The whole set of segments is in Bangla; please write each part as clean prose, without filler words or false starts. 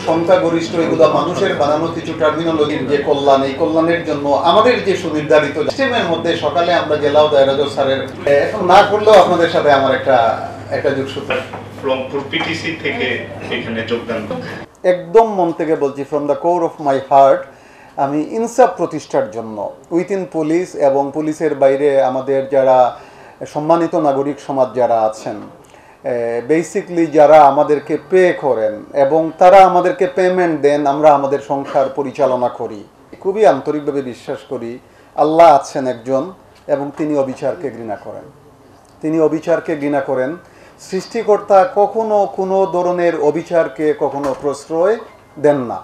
সংখ্যাগরিষ্ঠ এগুলো মানুষের বানানো কিছু টার্মিনোলজির যে কল্যাণ, এই কল্যাণের জন্য আমাদের যে সুনির্ধারিত সিস্টেমের মধ্যে সকালে আমরা জেলাও দায়রাজ স্যারের এখন না করলেও আপনাদের সাথে আমার একটা যোগসূত্র রংপুর পিটিসি থেকে এখানে যোগদান একদম মন থেকে বলছি, from the core of my heart. আমি ইনসাফ প্রতিষ্ঠার জন্য উইথিন পুলিশ এবং পুলিশের বাইরে আমাদের যারা সম্মানিত নাগরিক সমাজ যারা আছেন, বেসিকলি যারা আমাদেরকে পে করেন এবং তারা আমাদেরকে পেমেন্ট দেন, আমরা আমাদের সংসার পরিচালনা করি, খুবই আন্তরিকভাবে বিশ্বাস করি আল্লাহ আছেন একজন এবং তিনি অবিচারকে ঘৃণা করেন। তিনি অবিচারকে ঘৃণা করেন। সৃষ্টিকর্তা কখনো কোনো ধরনের অবিচারকে কখনো প্রশ্রয় দেন না।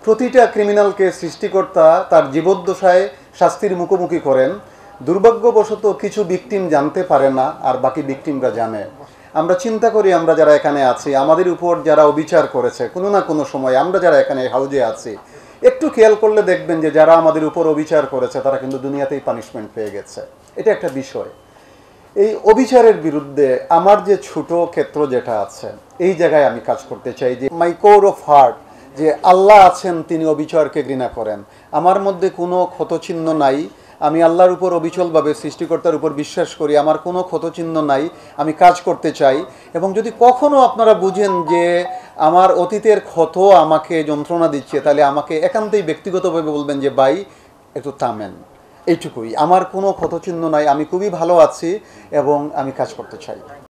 প্রতিটা ক্রিমিনালকে সৃষ্টিকর্তা তার জীবদ্দশায় শাস্তির মুখোমুখি করেন। দুর্ভাগ্যবশত কিছু ভিকটিম জানতে পারে না, আর বাকি ভিকটিমরা জানে। আমরা চিন্তা করি, আমরা যারা এখানে আছি, আমাদের উপর যারা অবিচার করেছে কোনো না কোনো সময়, আমরা যারা এখানে হাউজে আছি, একটু খেয়াল করলে দেখবেন যে যারা আমাদের উপর অবিচার করেছে তারা কিন্তু দুনিয়াতেই পানিশমেন্ট পেয়ে গেছে। এটা একটা বিষয়। এই অবিচারের বিরুদ্ধে আমার যে ছোট ক্ষেত্র যেটা আছে, এই জায়গায় আমি কাজ করতে চাই যে মাই কোর অফ হার্ট, যে আল্লাহ আছেন, তিনি অবিচারকে ঘৃণা করেন। আমার মধ্যে কোনো ক্ষতচিহ্ন নাই, আমি আল্লাহর উপর অবিচলভাবে সৃষ্টিকর্তার উপর বিশ্বাস করি, আমার কোনো ক্ষতচিহ্ন নাই, আমি কাজ করতে চাই। এবং যদি কখনো আপনারা বুঝেন যে আমার অতীতের ক্ষত আমাকে যন্ত্রণা দিচ্ছে, তাহলে আমাকে একান্তই ব্যক্তিগতভাবে বলবেন যে ভাই একটু থামেন। এইটুকুই, আমার কোনো ক্ষতচিহ্ন নাই, আমি খুবই ভালো আছি এবং আমি কাজ করতে চাই।